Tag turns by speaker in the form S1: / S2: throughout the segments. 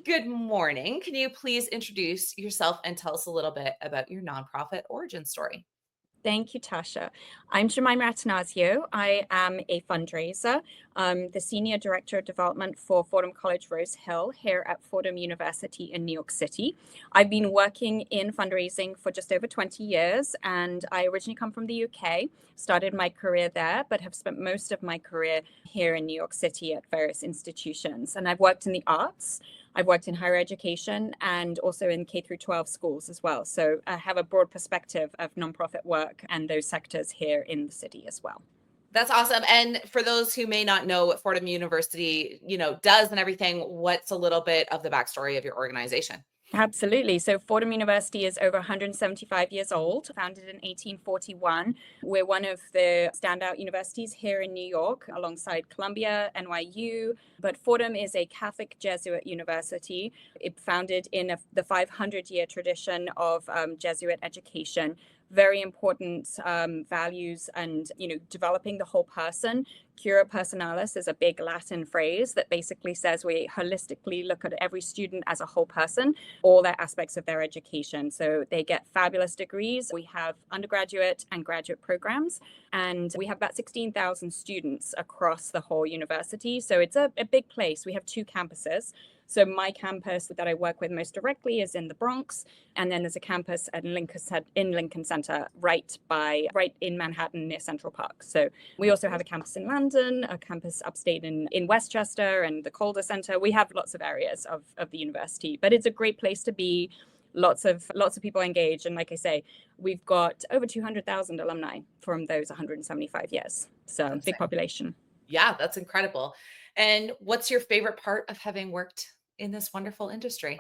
S1: Good morning. Can you please introduce yourself and tell us a little bit about your nonprofit origin story?
S2: Thank you, Tasha. I'm Jemima Attanasio. I am a fundraiser. I'm the Senior Director of Development for Fordham College Rose Hill here at Fordham University in New York City. I've been working in fundraising for just over 20 years, and I originally come from the UK, started my career there, but have spent most of my career here in New York City at various institutions. And I've worked in the arts. I've worked in higher education and also in K through 12 schools as well. So I have a broad perspective of nonprofit work and those sectors here in the city as well.
S1: That's awesome. And for those who may not know what Fordham University, does and everything, what's a little bit of the backstory of your organization?
S2: Absolutely. So Fordham University is over 175 years old, founded in 1841. We're one of the standout universities here in New York, alongside Columbia, NYU. But Fordham is a Catholic Jesuit university. It founded in the 500-year tradition of Jesuit education. Very important values and developing the whole person. Cura personalis is a big Latin phrase that basically says we holistically look at every student as a whole person, all their aspects of their education. So they get fabulous degrees. We have undergraduate and graduate programs, and we have about 16,000 students across the whole university. So it's a big place. We have two campuses. So my campus that I work with most directly is in the Bronx, and then there's a campus in Lincoln Center, right in Manhattan near Central Park. So we also have a campus in London, a campus upstate in Westchester, and the Calder Center. We have lots of areas of the university, but it's a great place to be. Lots of people engaged, and like I say, we've got over 200,000 alumni from those 175 years. So
S1: That's
S2: big population.
S1: Yeah, that's incredible. And what's your favorite part of having worked in this wonderful industry?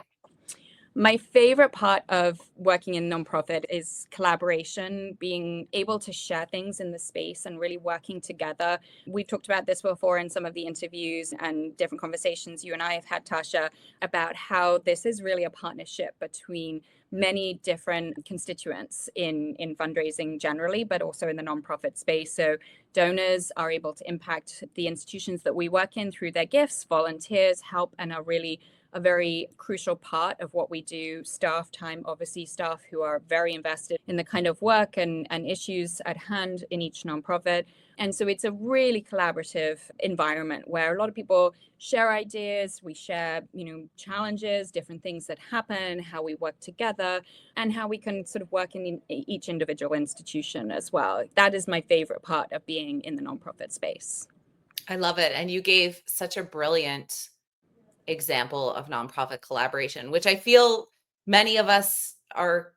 S2: My favorite part of working in nonprofit is collaboration, being able to share things in the space and really working together. We've talked about this before in some of the interviews and different conversations you and I have had, Tasha, about how this is really a partnership between many different constituents in fundraising generally, but also in the nonprofit space. So donors are able to impact the institutions that we work in through their gifts, volunteers help and are really a very crucial part of what we do. Staff time, obviously, staff who are very invested in the kind of work and issues at hand in each nonprofit. And so it's a really collaborative environment where a lot of people share ideas, we share, challenges, different things that happen, how we work together, and how we can sort of work in each individual institution as well. That is my favorite part of being in the nonprofit space.
S1: I love it. And you gave such a brilliant example of nonprofit collaboration, which I feel many of us are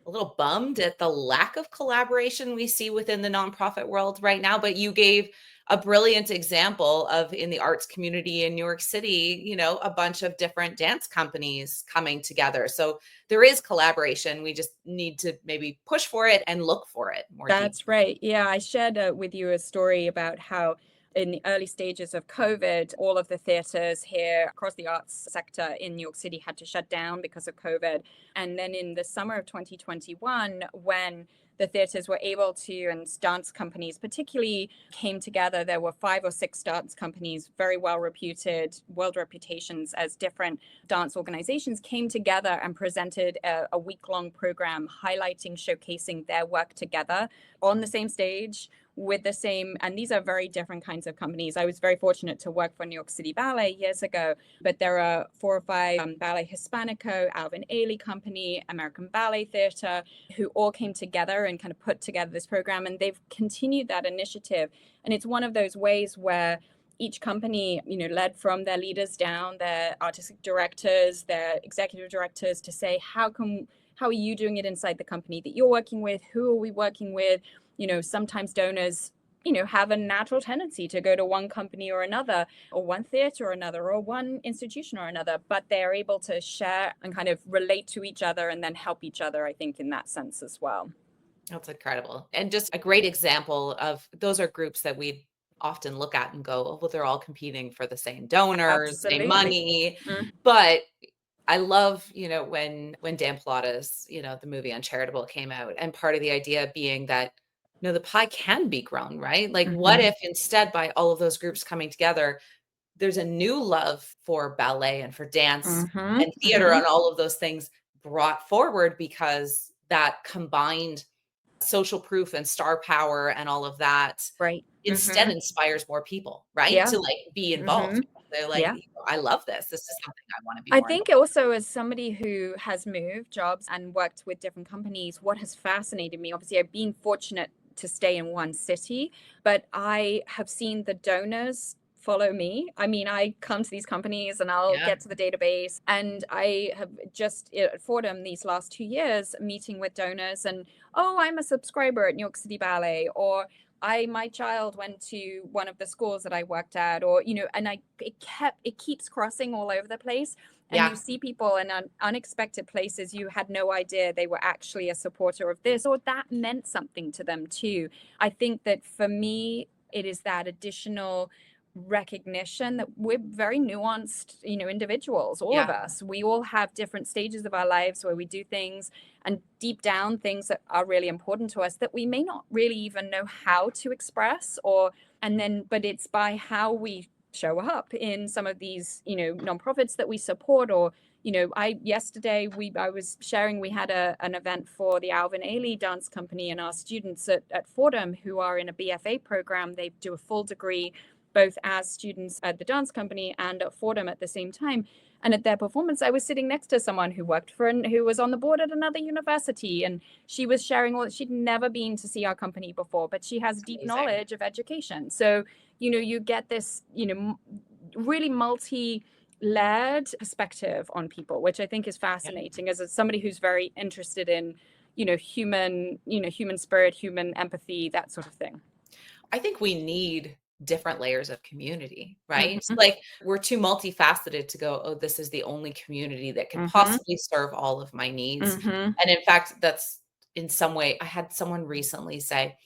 S1: a little bummed at the lack of collaboration we see within the nonprofit world right now. But you gave a brilliant example of in the arts community in New York City, a bunch of different dance companies coming together. So there is collaboration. We just need to maybe push for it and look for it more deeply.
S2: That's right. Yeah, I shared with you a story about how in the early stages of COVID, all of the theaters here across the arts sector in New York City had to shut down because of COVID. And then in the summer of 2021, when the theaters were able to, and dance companies particularly came together. There were 5 or 6 dance companies, very well reputed, world reputations as different dance organizations, came together and presented a week-long program highlighting, showcasing their work together on the same stage with the same, and these are very different kinds of companies. I was very fortunate to work for New York City Ballet years ago, but there are 4 or 5 Ballet Hispanico, Alvin Ailey Company, American Ballet Theatre, who all came together and kind of put together this program, and they've continued that initiative. And it's one of those ways where each company, led from their leaders down, their artistic directors, their executive directors, to say, how are you doing it inside the company that you're working with? Who are we working with? Sometimes donors, have a natural tendency to go to one company or another, or one theater or another, or one institution or another, but they're able to share and kind of relate to each other and then help each other, I think, in that sense as well.
S1: That's incredible. And just a great example of those are groups that we often look at and go, oh, well, they're all competing for the same donors, same
S2: Absolutely.
S1: money.
S2: Mm.
S1: But I love, when Dan Plata's, the movie Uncharitable came out, and part of the idea being that, the pie can be grown, right? Like, what
S2: Mhm.
S1: if instead by all of those groups coming together, there's a new love for ballet and for dance
S2: Mm-hmm.
S1: and theater
S2: Mm-hmm.
S1: and all of those things brought forward because that combined social proof and star power and all of that
S2: Right.
S1: instead
S2: Mm-hmm.
S1: inspires more people, right?
S2: Yeah.
S1: To like be
S2: Mm-hmm.
S1: involved. They're like,
S2: Yeah.
S1: I love this. This is something I want to be
S2: I
S1: more
S2: think
S1: involved.
S2: also, as somebody who has moved jobs and worked with different companies, what has fascinated me, obviously, I've been fortunate to stay in one city, but I have seen the donors follow me. I mean, I come to these companies and I'll
S1: Yeah.
S2: get to the database, and I have just at Fordham these last 2 years meeting with donors, and oh, I'm a subscriber at New York City Ballet, or my child went to one of the schools that I worked at, or and it keeps crossing all over the place, and
S1: Yeah.
S2: you see people in unexpected places you had no idea they were actually a supporter of this, or that meant something to them too. I think that for me, it is that additional recognition that we're very nuanced, individuals, all of
S1: Yeah.
S2: us. We all have different stages of our lives where we do things, and deep down things that are really important to us that we may not really even know how to express, but it's by how we show up in some of these nonprofits that we support. Or I was sharing, we had an event for the Alvin Ailey dance company, and our students at Fordham who are in a BFA program, they do a full degree both as students at the dance company and at Fordham at the same time. And at their performance, I was sitting next to someone who was on the board at another university, and she was sharing all that she'd never been to see our company before, but she has
S1: It's
S2: deep
S1: amazing.
S2: knowledge of education. So you get this really multi-layered perspective on people, which I think is
S1: Yeah.
S2: fascinating as somebody who's very interested in human spirit, human empathy, that sort of thing.
S1: I think we need different layers of community, right?
S2: Mm-hmm.
S1: Like we're too multifaceted to go, oh, this is the only community that could
S2: Mm-hmm.
S1: possibly serve all of my needs.
S2: Mm-hmm.
S1: And in fact, that's in some way, I had someone recently say,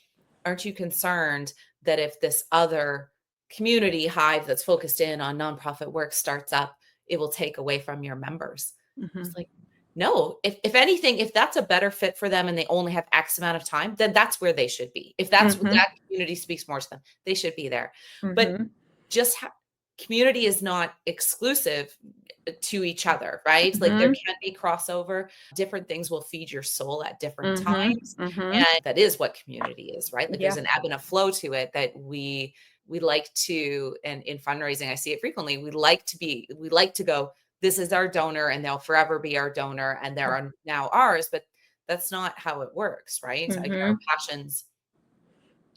S1: aren't you concerned that if this other community hive that's focused in on nonprofit work starts up, it will take away from your members? I
S2: Mm-hmm.
S1: was like, no, if anything, if that's a better fit for them and they only have X amount of time, then that's where they should be. If that's what
S2: Mm-hmm.
S1: that community speaks more to them, they should be there. But
S2: Mm-hmm.
S1: just community is not exclusive to each other, right? Like there
S2: Mm-hmm.
S1: can be crossover. Different things will feed your soul at different
S2: Mm-hmm.
S1: times.
S2: Mm-hmm.
S1: And that is what community is, right? Like there's
S2: Yeah.
S1: an ebb and a flow to it that we like to, and in fundraising, I see it frequently. We like to go, this is our donor and they'll forever be our donor and they're now ours, but that's not how it works, right? Like
S2: Mm-hmm.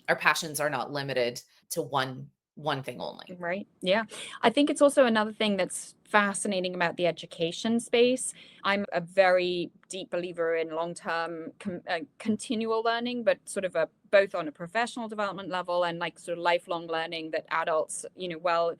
S1: our passions are not limited to one thing only.
S2: Right. Yeah. I think it's also another thing that's fascinating about the education space. I'm a very deep believer in long-term continual learning, but sort of both on a professional development level and like sort of lifelong learning, that adults, well,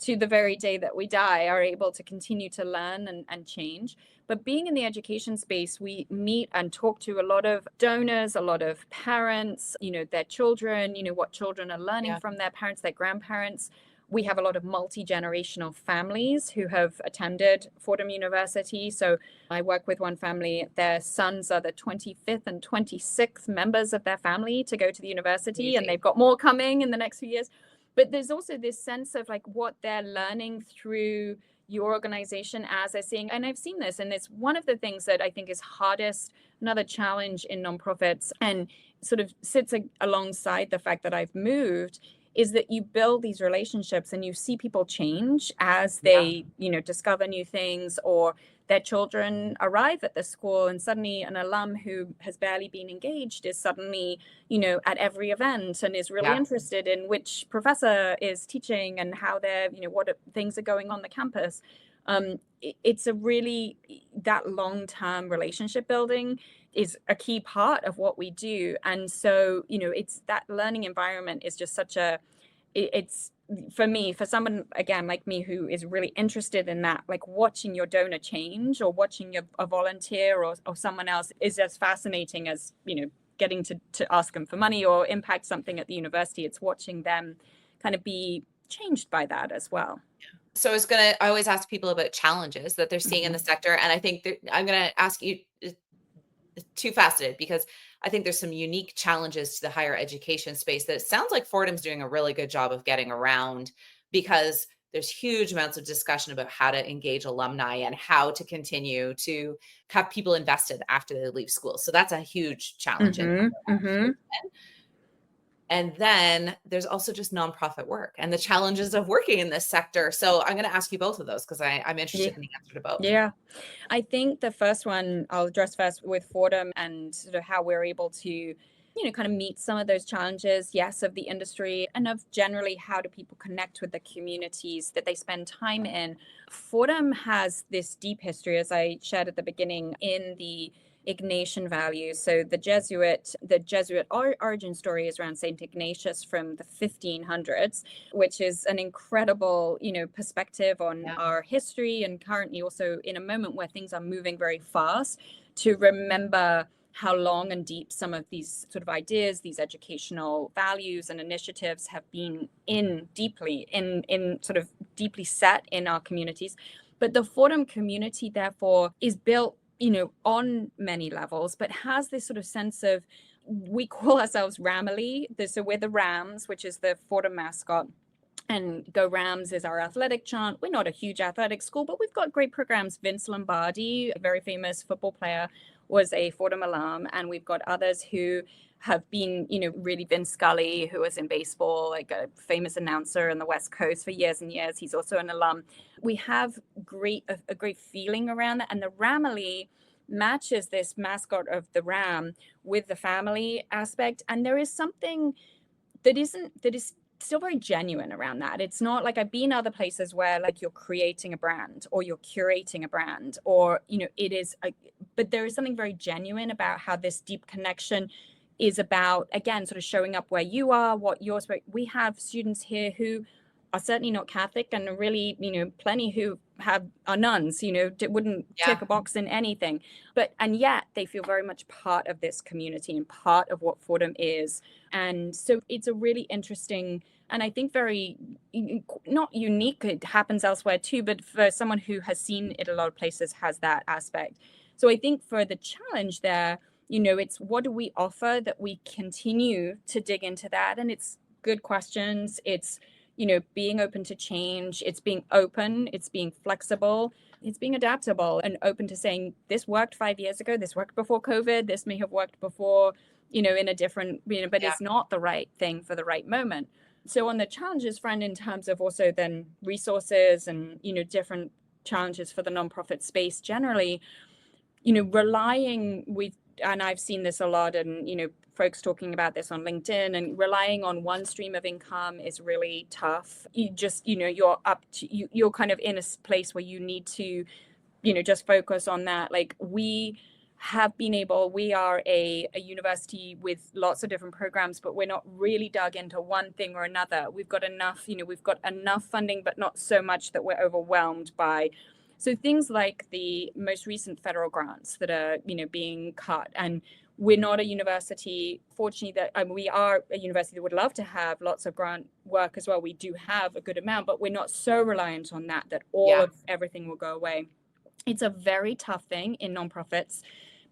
S2: to the very day that we die, are able to continue to learn and change. But being in the education space, we meet and talk to a lot of donors, a lot of parents, their children, what children are learning
S1: Yeah.
S2: from their parents, their grandparents. We have a lot of multi-generational families who have attended Fordham University. So I work with one family, their sons are the 25th and 26th members of their family to go to the university, and
S1: Crazy.
S2: they've got more coming in the next few years. But there's also this sense of like what they're learning through your organization as they're seeing. And I've seen this, and it's one of the things that I think is hardest, another challenge in nonprofits, and sort of sits alongside the fact that I've moved, is that you build these relationships and you see people change as
S1: Yeah.
S2: they discover new things, or their children arrive at the school, and suddenly an alum who has barely been engaged is suddenly at every event and is really
S1: Yeah.
S2: interested in which professor is teaching and how they're what things are going on the campus. It's a really, that long-term relationship building is a key part of what we do. And so it's that learning environment is just such a it's for me, for someone again like me who is really interested in that, like watching your donor change or watching a volunteer or someone else is as fascinating as getting to ask them for money or impact something at the university. It's watching them kind of be changed by that as well.
S1: So I always ask people about challenges that they're seeing in the
S2: Mm-hmm.
S1: sector. And I think that I'm going to ask you two faceted because I think there's some unique challenges to the higher education space that it sounds like Fordham's doing a really good job of getting around because there's huge amounts of discussion about how to engage alumni and how to continue to have people invested after they leave school. So that's a huge challenge in and then there's also just nonprofit work and the challenges of working in this sector. So I'm going to ask you both of those because I'm
S2: Yeah.
S1: interested in the answer to both.
S2: Yeah. I think the first one I'll address first with Fordham and sort of how we're able to, kind of meet some of those challenges, yes, of the industry and of generally how do people connect with the communities that they spend time in. Fordham has this deep history, as I shared at the beginning, in the Ignatian values. So the Jesuit origin story is around Saint Ignatius from the 1500s, which is an incredible, perspective on
S1: Yeah.
S2: our history and currently also in a moment where things are moving very fast to remember how long and deep some of these sort of ideas, these educational values and initiatives have been deeply sort of deeply set in our communities. But the Fordham community, therefore, is built on many levels, but has this sort of sense of, we call ourselves Ramily. So we're the Rams, which is the Fordham mascot. And Go Rams is our athletic chant. We're not a huge athletic school, but we've got great programs. Vince Lombardi, a very famous football player, was a Fordham alum. And we've got others who have been, really Vince Scully, who was in baseball, like a famous announcer on the West Coast for years and years. He's also an alum. We have a great feeling around that. And the Ramily matches this mascot of the Ram with the family aspect. And there is something that is still very genuine around that. It's not like I've been other places where like you're creating a brand or you're curating a brand or, but there is something very genuine about how this deep connection is about, again, sort of showing up where you are, what yours. We have students here who are certainly not Catholic and really, plenty who are nuns, wouldn't tick a box in anything. And yet they feel very much part of this community and part of what Fordham is. And so it's a really interesting, and I think very, not unique, it happens elsewhere too, but for someone who has seen it a lot of places has that aspect. So I think for the challenge there, it's what do we offer that we continue to dig into that? And it's good questions. It's, being open to change. It's being open. It's being flexible. It's being adaptable and open to saying this worked 5 years ago. This worked before COVID. This may have worked before, in a different, but it's not the right thing for the right moment. So on the challenges front, in terms of also then resources and, different challenges for the nonprofit space generally, and I've seen this a lot and, folks talking about this on LinkedIn, and relying on one stream of income is really tough. You just, you're kind of in a place where you need to, just focus on that. Like we are a university with lots of different programs, but we're not really dug into one thing or another. We've got enough funding, but not so much that we're overwhelmed by. So things like the most recent federal grants that are, being cut, and we're not a university, fortunately, we are a university that would love to have lots of grant work as well. We do have a good amount, but we're not so reliant on that all of everything will go away. It's a very tough thing in nonprofits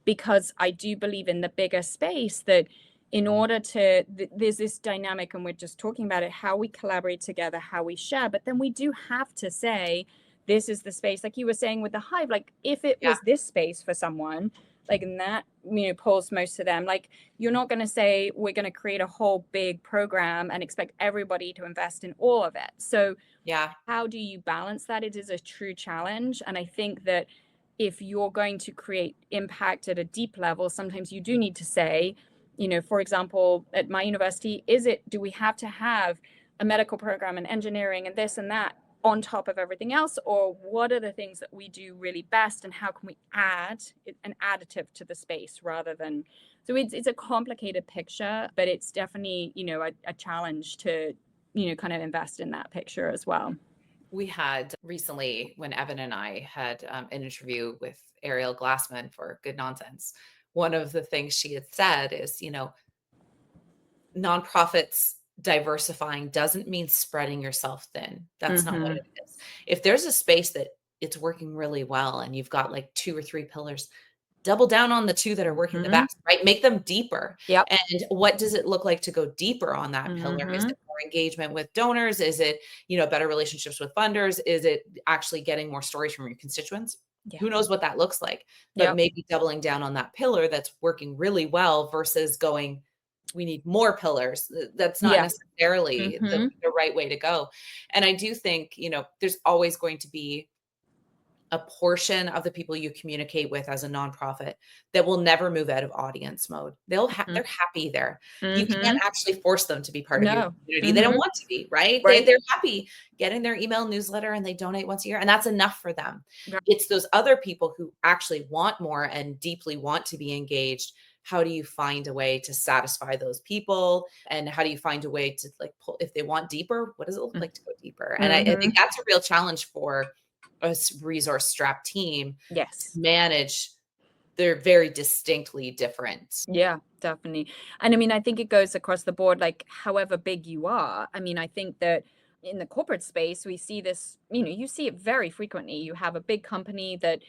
S2: because I do believe in the bigger space that in order to, there's this dynamic, and we're just talking about it, how we collaborate together, how we share, but then we do have to say, this is the space, like you were saying with the Hive, like if it was this space for someone, like, and that, pulls most of them, like you're not going to say we're going to create a whole big program and expect everybody to invest in all of it. So how do you balance that? It is a true challenge. And I think that if you're going to create impact at a deep level, sometimes you do need to say, for example, at my university, do we have to have a medical program and engineering and this and that on top of everything else, or what are the things that we do really best and how can we add an additive to the space rather than, so it's a complicated picture, but it's definitely, a challenge to, kind of invest in that picture as well.
S1: We had recently, when Evan and I had an interview with Ariel Glassman for Good Nonsense, one of the things she had said is, nonprofits diversifying doesn't mean spreading yourself thin. That's not what it is. If there's a space that it's working really well and you've got like 2 or 3 pillars, double down on the two that are working the
S2: Mhm.
S1: best, right? Make them deeper.
S2: Yep.
S1: And what does it look like to go deeper on that pillar? Is
S2: Mhm.
S1: it more engagement with donors? Is it, better relationships with funders? Is it actually getting more stories from your constituents?
S2: Yeah.
S1: Who knows what that looks like? But
S2: Yep.
S1: maybe doubling down on that pillar that's working really well versus going, we need more pillars. That's not
S2: Yeah.
S1: necessarily the,
S2: Mhm.
S1: the right way to go. And I do think, there's always going to be a portion of the people you communicate with as a nonprofit that will never move out of audience mode.
S2: Mhm.
S1: They're happy there. You can't
S2: Mhm.
S1: actually force them to be part of your
S2: No.
S1: community. They don't
S2: Mhm.
S1: want to be, right?
S2: Right.
S1: They're happy getting their email newsletter and they donate once a year, and that's enough for them.
S2: Right.
S1: It's those other people who actually want more and deeply want to be engaged. How do you find a way to satisfy those people? And how do you find a way to like pull if they want deeper? What does it look like to go deeper? And I think
S2: Mhm.
S1: that's a real challenge for a resource strapped team to
S2: Yes.
S1: manage. They're very distinctly different.
S2: Yeah, definitely. And I mean, I think it goes across the board, like however big you are. I mean, I think that in the corporate space, we see this, you see it very frequently. You have a big company that,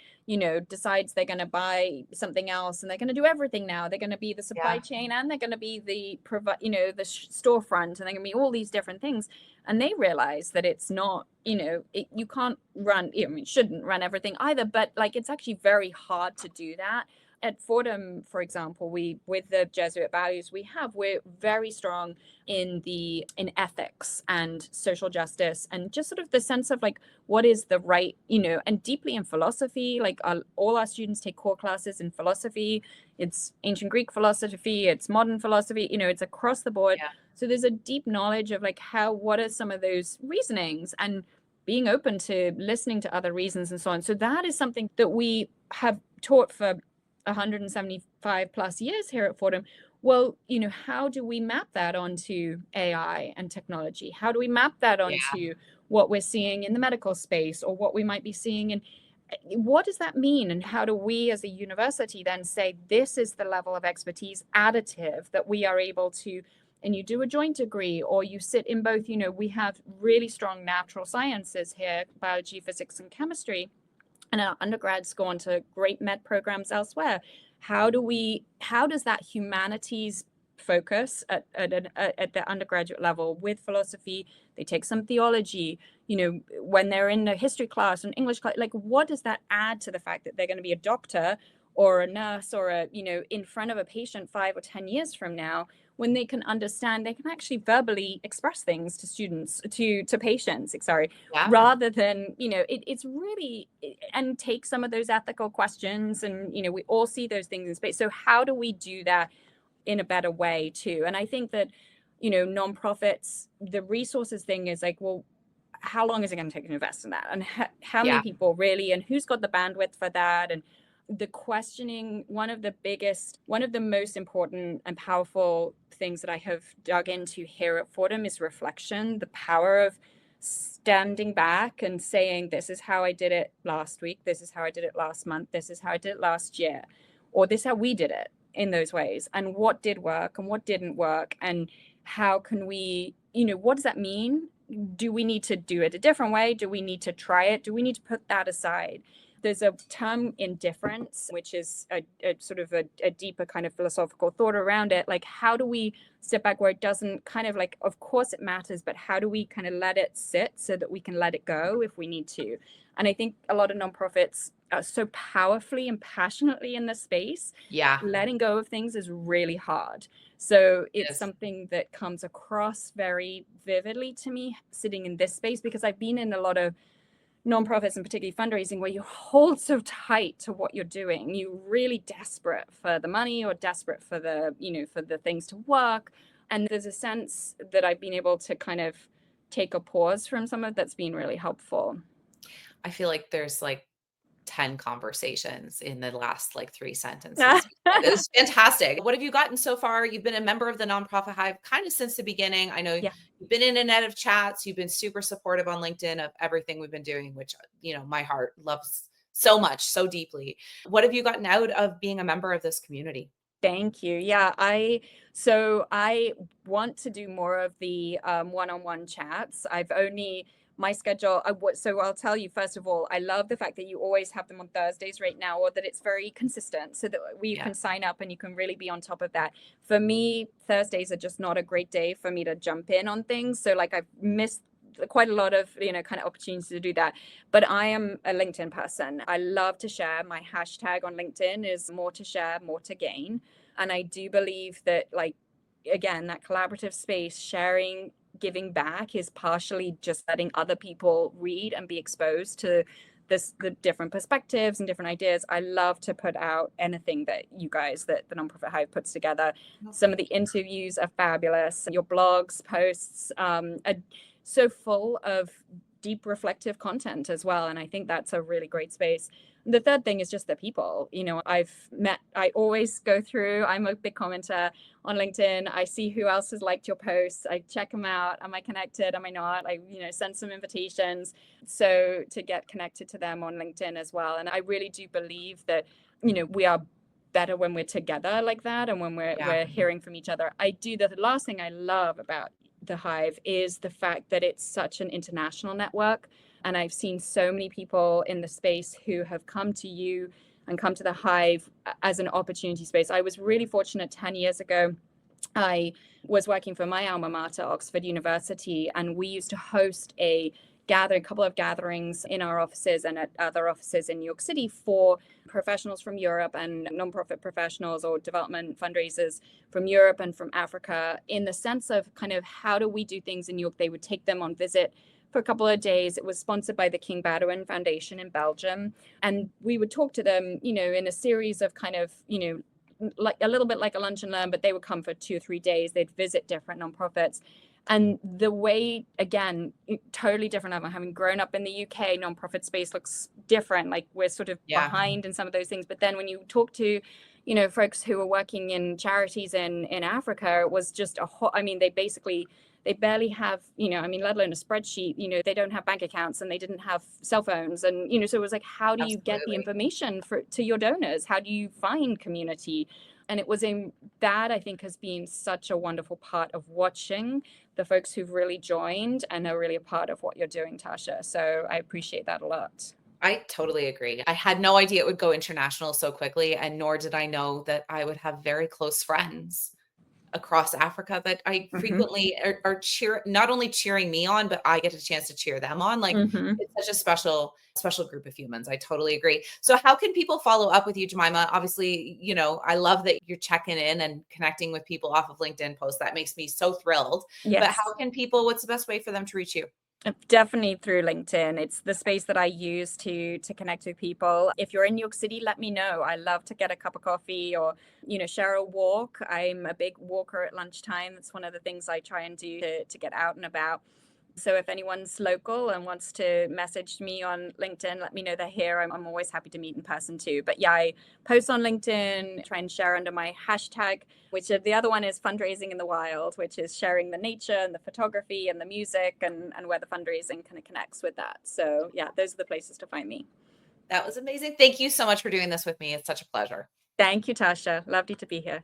S2: decides they're going to buy something else and they're going to do everything now. They're going to be the supply
S1: Yeah,
S2: chain and they're going to be the the storefront and they're going to be all these different things. And they realize that it's not, you can't run, I mean, shouldn't run everything either, but like it's actually very hard to do that at Fordham, for example, we with the Jesuit values we're very strong in ethics and social justice and just sort of the sense of like what is the right, and deeply in philosophy. Like all our students take core classes in philosophy. It's ancient Greek philosophy, it's modern philosophy. It's across the board.
S1: yeah,
S2: So there's a deep knowledge of like what are some of those reasonings and being open to listening to other reasons and so on. So that is something that we have taught for 175 plus years here at Fordham. Well, how do we map that onto AI and technology? How do we map that
S1: yeah,
S2: onto what we're seeing in the medical space or what we might be seeing in what does that mean? And how do we as a university then say this is the level of expertise additive that we are able to, and you do a joint degree or you sit in both, we have really strong natural sciences here, biology, physics, and chemistry, and our undergrads go on to great med programs elsewhere. How does that humanities focus at the undergraduate level with philosophy? They take some theology, when they're in a history class and English class, like what does that add to the fact that they're going to be a doctor or a nurse or in front of a patient 5 or 10 years from now, when they can understand, they can actually verbally express things to students, to patients, sorry,
S1: yeah,
S2: rather than, it's really, and take some of those ethical questions. And, we all see those things in space. So how do we do that in a better way too? And I think that, nonprofits, the resources thing is like, well, how long is it going to take to invest in that? And how many
S1: yeah,
S2: people really, and who's got the bandwidth for that? And the questioning, one of the most important and powerful things that I have dug into here at Fordham is reflection, the power of standing back and saying, this is how I did it last week. This is how I did it last month. This is how I did it last year. Or this is how we did it in those ways. And what did work and what didn't work. And how can we, what does that mean? Do we need to do it a different way? Do we need to try it? Do we need to put that aside? There's a term indifference, which is a sort of a deeper kind of philosophical thought around it. Like, how do we step back where it doesn't kind of like, of course it matters, but how do we kind of let it sit so that we can let it go if we need to? And I think a lot of nonprofits are so powerfully and passionately in this space.
S1: yeah.
S2: Letting go of things is really hard. So
S1: It
S2: it's
S1: is.
S2: something that comes across very vividly to me sitting in this space, because I've been in a lot of nonprofits and particularly fundraising where you hold so tight to what you're doing. You're really desperate for the money or desperate for for the things to work. And there's a sense that I've been able to kind of take a pause from some of that's been really helpful.
S1: I feel like there's like 10 conversations in the last like 3 sentences. It's fantastic. What have you gotten so far? You've been a member of the Nonprofit Hive kind of since the beginning. I know
S2: Yeah.
S1: you've been in and out of chats. You've been super supportive on LinkedIn of everything we've been doing, which, my heart loves so much, so deeply. What have you gotten out of being a member of this community?
S2: Thank you. Yeah, I want to do more of the one-on-one chats. my schedule, so I'll tell you, first of all, I love the fact that you always have them on Thursdays right now, or that it's very consistent so that you
S1: Yeah.
S2: can sign up and you can really be on top of that. For me, Thursdays are just not a great day for me to jump in on things. So like I've missed quite a lot of, kind of opportunities to do that. But I am a LinkedIn person. I love to share. My hashtag on LinkedIn is more to share, more to gain. And I do believe that, like, again, that collaborative space, sharing, giving back is partially just letting other people read and be exposed to the different perspectives and different ideas. I love to put out anything that you guys, that the Nonprofit Hive puts together. Some of the interviews are fabulous. Your blogs, posts are so full of deep reflective content as well. And I think that's a really great space. The third thing is just the people. I always go through, I'm a big commenter on LinkedIn. I see who else has liked your posts. I check them out. Am I connected? Am I not? I, send some invitations. So to get connected to them on LinkedIn as well. And I really do believe that, we are better when we're together like that, and when we're hearing from each other. The last thing I love about the Hive is the fact that it's such an international network. And I've seen so many people in the space who have come to you and come to the Hive as an opportunity space. I was really fortunate 10 years ago. I was working for my alma mater, Oxford University, and we used to host a couple of gatherings in our offices and at other offices in New York City for professionals from Europe and nonprofit professionals or development fundraisers from Europe and from Africa, in the sense of kind of how do we do things in New York. They would take them on visit for a couple of days. It was sponsored by the King Baudouin Foundation in Belgium. And we would talk to them, in a series of kind of, like a little bit like a lunch and learn, but they would come for 2 or 3 days. They'd visit different nonprofits. And the way, again, totally different. Having grown up in the UK, nonprofit space looks different. Like we're sort of behind in some of those things. But then when you talk to, folks who are working in charities in Africa, it was just they barely have, let alone a spreadsheet, they don't have bank accounts and they didn't have cell phones. And, so it was like, how do you get the information to your donors? How do you find community? And it was that I think has been such a wonderful part of watching the folks who've really joined and are really a part of what you're doing, Tasha. So I appreciate that a lot.
S1: I totally agree. I had no idea it would go international so quickly, and nor did I know that I would have very close friends across Africa that I frequently are not only cheering me on, but I get a chance to cheer them on. Like it's such a special group of humans. I totally agree. So how can people follow up with you, Jemima? Obviously, I love that you're checking in and connecting with people off of LinkedIn posts. That makes me so thrilled.
S2: Yes.
S1: But how can what's the best way for them to reach you?
S2: Definitely through LinkedIn. It's the space that I use to connect with people. If you're in New York City, let me know. I love to get a cup of coffee or, share a walk. I'm a big walker at lunchtime. That's one of the things I try and do to get out and about. So if anyone's local and wants to message me on LinkedIn, let me know they're here. I'm always happy to meet in person too. But yeah, I post on LinkedIn, try and share under my hashtag, which the other one is fundraising in the wild, which is sharing the nature and the photography and the music and where the fundraising kind of connects with that. So yeah, those are the places to find me.
S1: That was amazing. Thank you so much for doing this with me. It's such a pleasure.
S2: Thank you, Tasha. Lovely to be here.